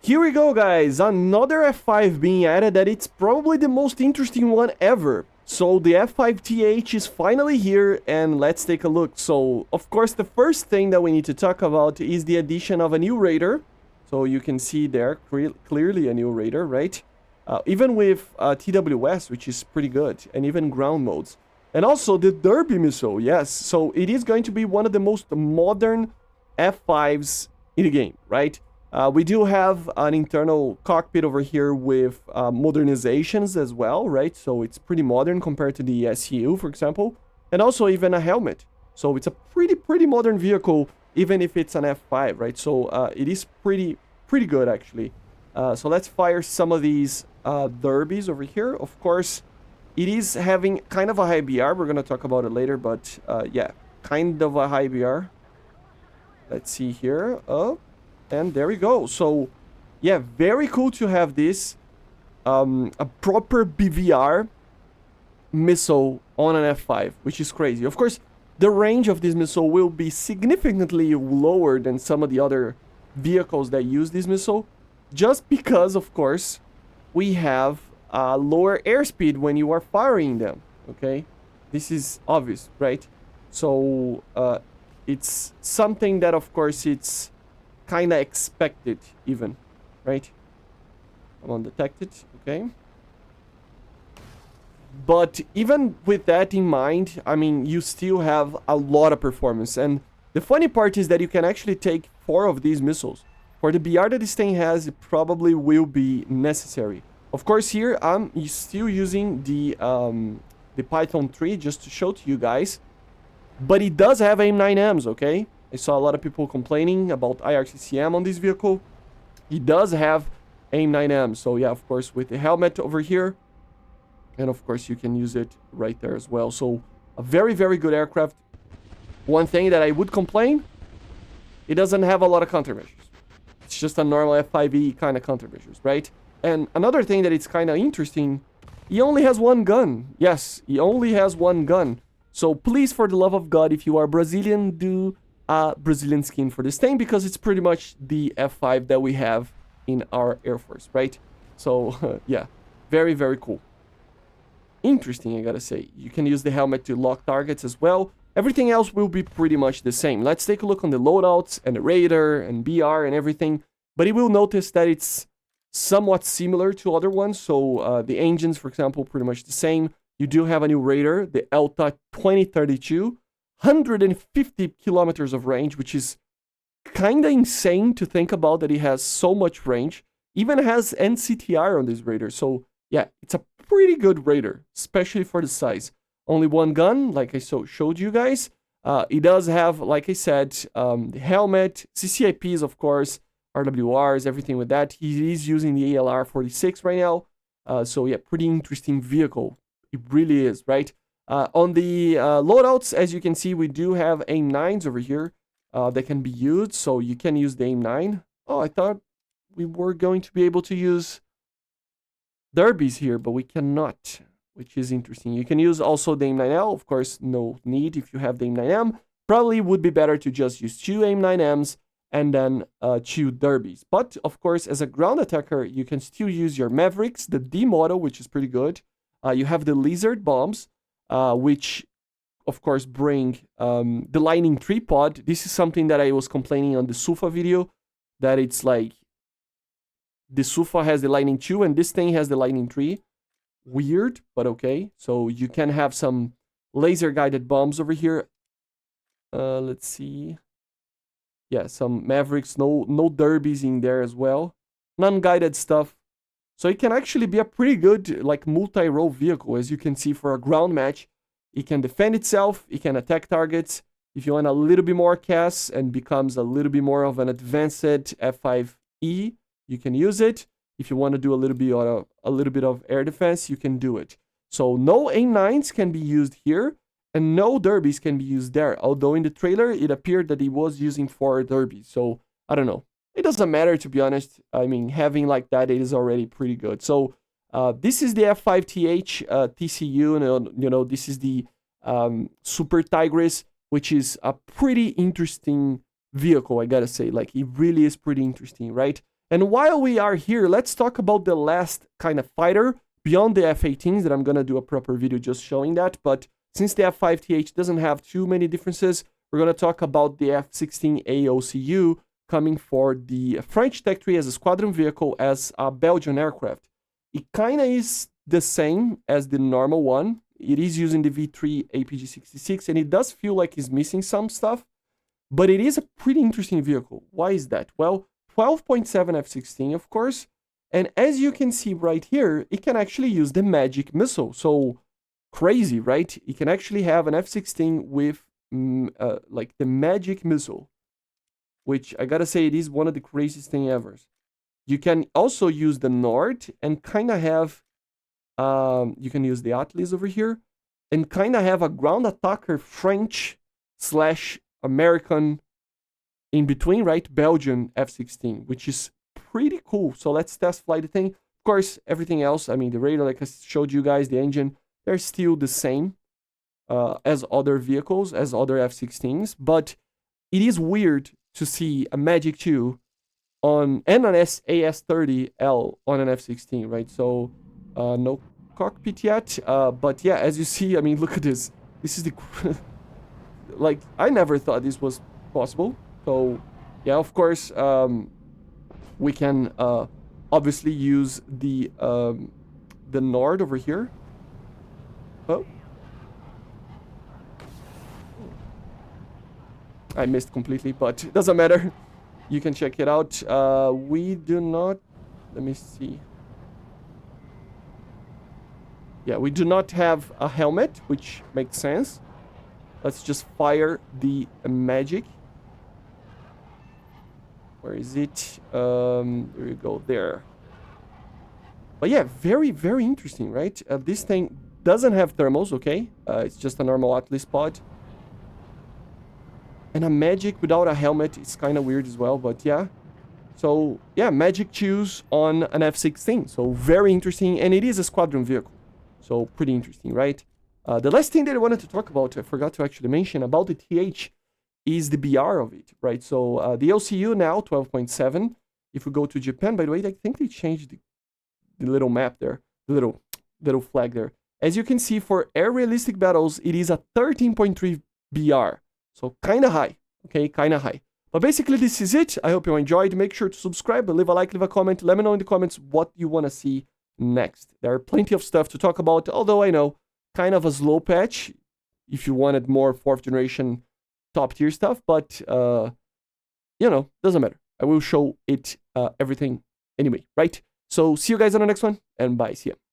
Here we go, guys, another F5 being added that it's probably the most interesting one ever. So the F-5TH is finally here, and let's take a look. So, of course, the first thing that we need to talk about is the addition of a new radar. So you can see there, clearly a new radar, right? Even with TWS, which is pretty good, and even ground modes. And also the Derby missile, yes. So it is going to be one of the most modern F5s in the game, right? We do have an internal cockpit over here with modernizations as well, right? So it's pretty modern compared to the SUU, for example. And also even a helmet. So it's a pretty modern vehicle, even if it's an F5, right? So it is pretty good, actually. So let's fire some of these derbies over here. Of course, it is having kind of a high BR. We're going to talk about it later, but yeah, kind of a high BR. Let's see here. Oh. And there we go. So, yeah, very cool to have this. A proper BVR missile on an F5, which is crazy. Of course, the range of this missile will be significantly lower than some of the other vehicles that use this missile. Just because, of course, we have lower airspeed when you are firing them. Okay? This is obvious, right? So, it's something that, of course, it's kind of expected even, right? Come on, detected, okay. But even with that in mind, I mean, you still have a lot of performance. And the funny part is that you can actually take 4 of these missiles. For the BR that this thing has, it probably will be necessary. Of course, here I'm still using the Python 3 just to show to you guys. But it does have AIM-9Ms, okay? I saw a lot of people complaining about IRCCM on this vehicle. It does have AIM-9M. So yeah, of course, with the helmet over here. And of course, you can use it right there as well. So a very good aircraft. One thing that I would complain, it doesn't have a lot of countermeasures. It's just a normal F5E kind of countermeasures, right? And another thing that it's kind of interesting, he only has one gun. Yes, he only has one gun. So please, for the love of God, if you are Brazilian, do a Brazilian skin for this thing, because it's pretty much the F5 that we have in our Air Force, right? So, yeah, very cool. Interesting, I gotta say. You can use the helmet to lock targets as well. Everything else will be pretty much the same. Let's take a look on the loadouts and the radar and BR and everything. But you will notice that it's somewhat similar to other ones. So, the engines, for example, pretty much the same. You do have a new radar, the ELTA 2032. 150 kilometers of range, which is kind of insane to think about that it has so much range. Even has NCTR on this radar. So, yeah, it's a pretty good radar, especially for the size. Only one gun, like I showed you guys. It does have, like I said, the helmet, CCIPs, of course, RWRs, everything with that. He is using the ALR-46 right now. So, yeah, pretty interesting vehicle. It really is, right? On the loadouts, as you can see, we do have AIM-9s over here that can be used. So you can use the AIM-9. Oh, I thought we were going to be able to use derbies here, but we cannot, which is interesting. You can use also the AIM-9L. Of course, no need if you have the AIM-9M. Probably would be better to just use 2 AIM-9Ms and then 2 derbies. But, of course, as a ground attacker, you can still use your Mavericks, the D model, which is pretty good. You have the Lizard bombs. Which, of course, bring the Lightning 3 pod. This is something that I was complaining on the SUFA video, that it's like the SUFA has the Lightning 2 and this thing has the Lightning 3. Weird, but okay. So you can have some laser-guided bombs over here. Let's see. Yeah, some Mavericks, no derbies in there as well. Non-guided stuff. So it can actually be a pretty good, like, multi-role vehicle. As you can see, for a ground match, it can defend itself, it can attack targets. If you want a little bit more CAS and becomes a little bit more of an advanced F5E, you can use it. If you want to do a little bit of air defense, you can do it. So no AIM-9s can be used here, and no derbies can be used there. Although in the trailer, it appeared that he was using 4 derbies. So, I don't know. It doesn't matter, to be honest. I mean, having like that, it is already pretty good. So, this is the F-5TH TCU. You know, this is the Super Tigris, which is a pretty interesting vehicle, I gotta say. Like, it really is pretty interesting, right? And while we are here, let's talk about the last kind of fighter beyond the F-18s, that I'm going to do a proper video just showing that. But since the F-5TH doesn't have too many differences, we're going to talk about the F-16A OCU coming for the French Tech 3 as a squadron vehicle as a Belgian aircraft. It kind of is the same as the normal one. It is using the V3 APG-66, and it does feel like it's missing some stuff, but it is a pretty interesting vehicle. Why is that? Well, 12.7 F-16, of course, and as you can see right here, it can actually use the Magic missile. So crazy, right? It can actually have an F-16 with like the Magic missile, which I gotta say, it is one of the craziest thing ever. You can also use the Nord and kind of have, you can use the Atlas over here and kind of have a ground attacker French / American in between, right? Belgian F-16, which is pretty cool. So let's test fly the thing. Of course, everything else, I mean, the radar, like I showed you guys, the engine, they're still the same as other vehicles, as other F-16s, but it is weird to see a Magic 2 on and an AS-30L on an F-16, right? So no cockpit yet, but yeah, as you see, I mean, look at this. This is the like, I never thought this was possible. So yeah, of course, we can obviously use the Nord over here. Oh, I missed completely, but it doesn't matter. You can check it out. We do not, let me see. Yeah, we do not have a helmet, which makes sense. Let's just fire the Magic. Where is it? There you go, there. But yeah, very, very interesting, right? This thing doesn't have thermals, okay? It's just a normal Atlas pod. And a Magic without a helmet is kind of weird as well, but yeah. So, yeah, Magic 2s on an F-16. So, very interesting, and it is a squadron vehicle. So, pretty interesting, right? The last thing that I wanted to talk about, I forgot to actually mention about the TH, is the BR of it, right? So, the OCU now, 12.7. If we go to Japan, by the way, I think they changed the little map there, the little flag there. As you can see, for air realistic battles, it is a 13.3 BR. So kind of high, okay, kind of high. But basically, this is it. I hope you enjoyed. Make sure to subscribe, leave a like, leave a comment. Let me know in the comments what you want to see next. There are plenty of stuff to talk about, although I know, kind of a slow patch if you wanted more 4th generation top tier stuff. But, you know, doesn't matter. I will show it everything anyway, right? So see you guys on the next one, and bye. See ya.